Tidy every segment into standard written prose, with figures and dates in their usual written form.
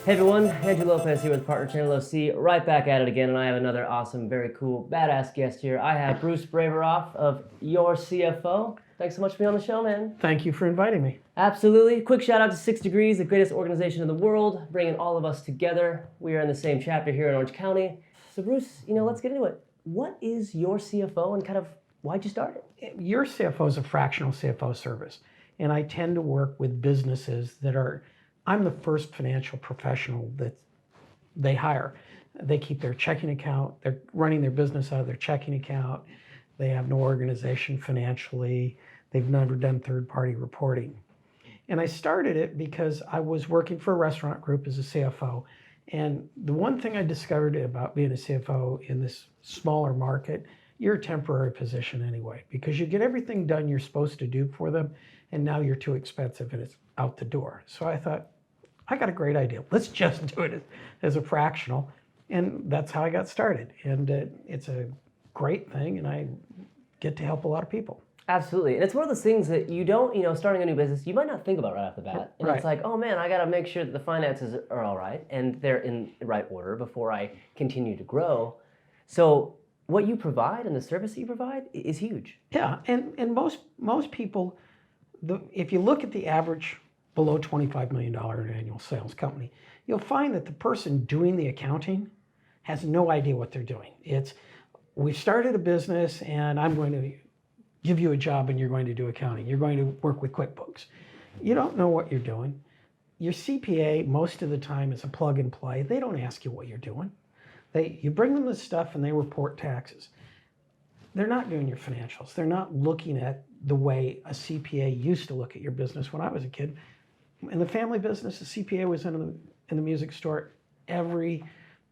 Hey everyone, Andrew Lopez here with Partner Channel OC, right back at it again, and I have another awesome, very cool, badass guest here. I have Bruce Braviroff of your CFO. Thanks so much for being on the show, man. Thank you for inviting me. Absolutely. Quick shout out to 6 Degrees, the greatest organization in the world, bringing all of us together. We are in the same chapter here in Orange County. So Bruce, let's get into it. What is your CFO and kind of why'd you start it? Your CFO is a fractional CFO service, and I tend to work with businesses that I'm the first financial professional that they hire. They keep their checking account, they're running their business out of their checking account, they have no organization financially, they've never done third-party reporting. And I started it because I was working for a restaurant group as a CFO, and the one thing I discovered about being a CFO in this smaller market, you're a temporary position anyway, because you get everything done you're supposed to do for them, and now you're too expensive and it's out the door. So I thought, I got a great idea. Let's just do it as a fractional. And that's how I got started. And it's a great thing, and I get to help a lot of people. Absolutely. And it's one of those things that you don't, starting a new business, you might not think about right off the bat. And It's like, oh man, I got to make sure that the finances are all right and they're in the right order before I continue to grow. So what you provide and the service that you provide is huge. Yeah, and most people, if you look at the average below $25 million annual sales company, you'll find that the person doing the accounting has no idea what they're doing. We started a business and I'm going to give you a job and you're going to do accounting. You're going to work with QuickBooks. You don't know what you're doing. Your CPA, most of the time, is a plug and play. They don't ask you what you're doing. You bring them the stuff and they report taxes. They're not doing your financials. They're not looking at the way a CPA used to look at your business when I was a kid. In the family business, the CPA was in the music store every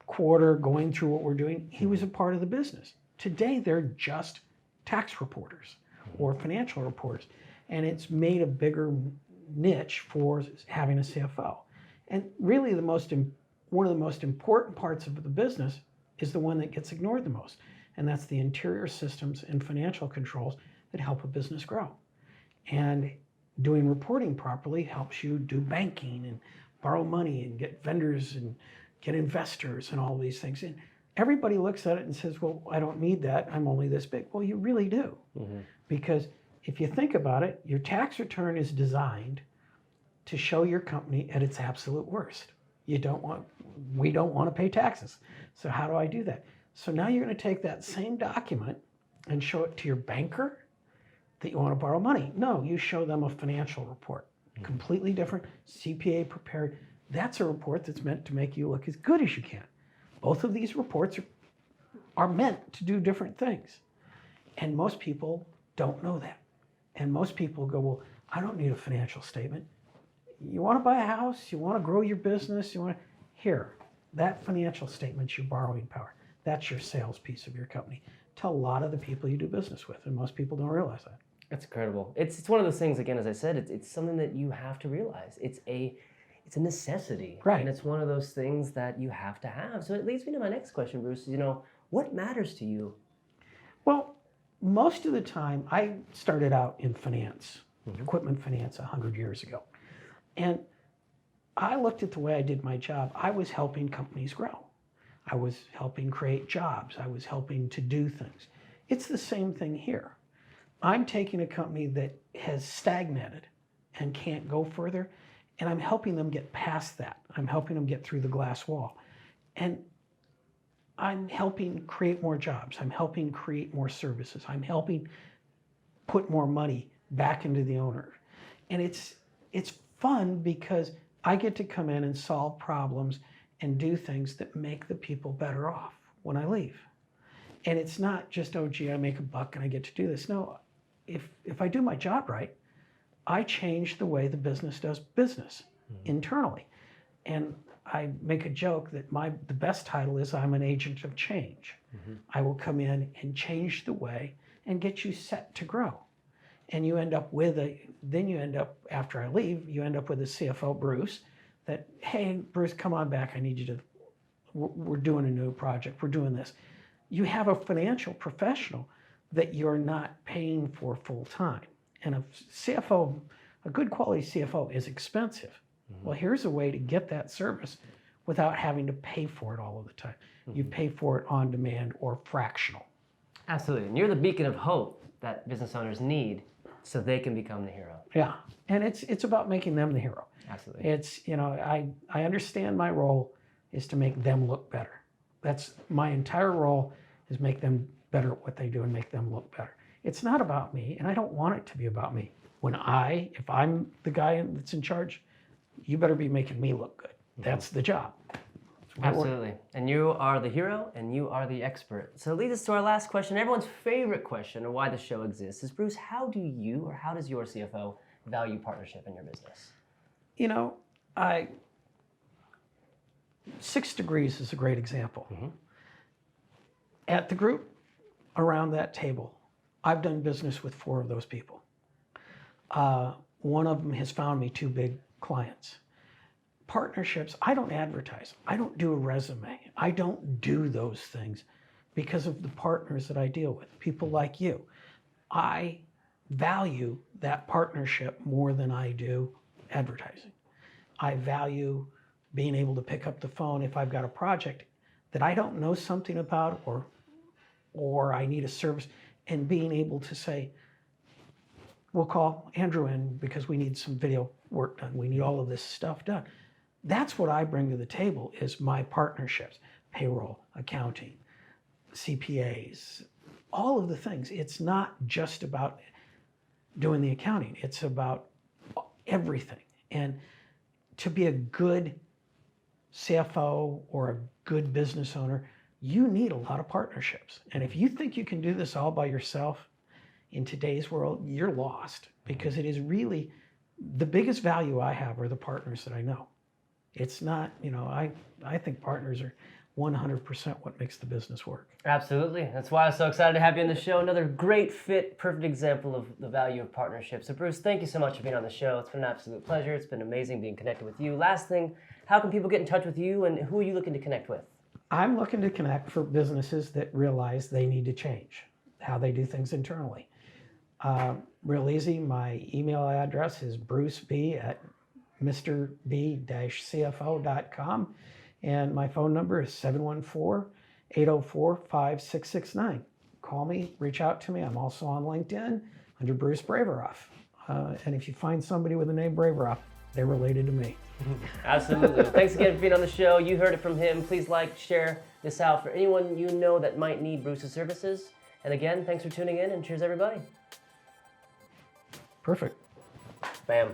quarter going through what we're doing. He was a part of the business. Today, they're just tax reporters or financial reporters. And it's made a bigger niche for having a CFO. And really, one of the most important parts of the business is the one that gets ignored the most. And that's the interior systems and financial controls that help a business grow. And doing reporting properly helps you do banking and borrow money and get vendors and get investors and all these things. And everybody looks at it and says, well, I don't need that. I'm only this big. Well, you really do. Mm-hmm. Because if you think about it, your tax return is designed to show your company at its absolute worst. We don't want to pay taxes. So how do I do that? So now you're going to take that same document and show it to your banker that you want to borrow money. No, you show them a financial report, completely different, CPA prepared. That's a report that's meant to make you look as good as you can. Both of these reports are meant to do different things. And most people don't know that. And most people go, well, I don't need a financial statement. You want to buy a house, you want to grow your business, here, that financial statement's your borrowing power. That's your sales piece of your company. To a lot of the people you do business with, and most people don't realize that. That's incredible. It's one of those things, again, as I said, it's something that you have to realize. It's a necessity. Right. And it's one of those things that you have to have. So it leads me to my next question, Bruce, what matters to you? Well, most of the time, I started out in finance, equipment finance 100 years ago. And I looked at the way I did my job. I was helping companies grow. I was helping create jobs. I was helping to do things. It's the same thing here. I'm taking a company that has stagnated and can't go further, and I'm helping them get past that. I'm helping them get through the glass wall. And I'm helping create more jobs. I'm helping create more services. I'm helping put more money back into the owner. And it's fun because I get to come in and solve problems and do things that make the people better off when I leave. And it's not just, oh, gee, I make a buck and I get to do this. No, if I do my job right, I change the way the business does business internally. And I make a joke that the best title is I'm an agent of change. I will come in and change the way and get you set to grow. And you end up after I leave, you end up with a CFO, Bruce, that, hey, Bruce, come on back. I need you to, we're doing a new project. We're doing this. You have a financial professional that you're not paying for full time. And a CFO, a good quality CFO is expensive. Well, here's a way to get that service without having to pay for it all of the time. You pay for it on demand or fractional. Absolutely. And you're the beacon of hope that business owners need so they can become the hero. Yeah. And it's about making them the hero. Absolutely. It's, I understand my role is to make them look better. That's my entire role, is make them better at what they do and make them look better. It's not about me, and I don't want it to be about me. If I'm the guy that's in charge, you better be making me look good. That's the job. Absolutely. And you are the hero and you are the expert. So it leads us to our last question, everyone's favorite question, or why the show exists, is Bruce, how does your CFO value partnership in your business? 6 Degrees is a great example. At the group around that table, I've done business with 4 of those people. One of them has found me 2 big clients. Partnerships, I don't advertise. I don't do a resume. I don't do those things because of the partners that I deal with, people like you. I value that partnership more than I do advertising. I value being able to pick up the phone if I've got a project that I don't know something about or I need a service, and being able to say, we'll call Andrew in because we need some video work done. We need all of this stuff done. That's what I bring to the table, is my partnerships, payroll, accounting, CPAs, all of the things. It's not just about doing the accounting. It's about everything. And to be a good CFO or a good business owner, you need a lot of partnerships. And if you think you can do this all by yourself in today's world, you're lost, because it is really the biggest value I have are the partners that I know. It's not, I think partners are 100% what makes the business work. Absolutely. That's why I'm so excited to have you on the show. Another great fit, perfect example of the value of partnership. So Bruce, thank you so much for being on the show. It's been an absolute pleasure. It's been amazing being connected with you. Last thing, how can people get in touch with you, and who are you looking to connect with? I'm looking to connect for businesses that realize they need to change how they do things internally. Real easy, my email address is bruceb@mrb-cfo.com, and my phone number is 714-804-5669. Call me, reach out to me. I'm also on LinkedIn under Bruce Braviroff. And if you find somebody with the name Braviroff, they're related to me. Absolutely. Thanks again for being on the show. You heard it from him. Please share this out for anyone you know that might need Bruce's services. And again, thanks for tuning in, and cheers, everybody. Perfect. Bam.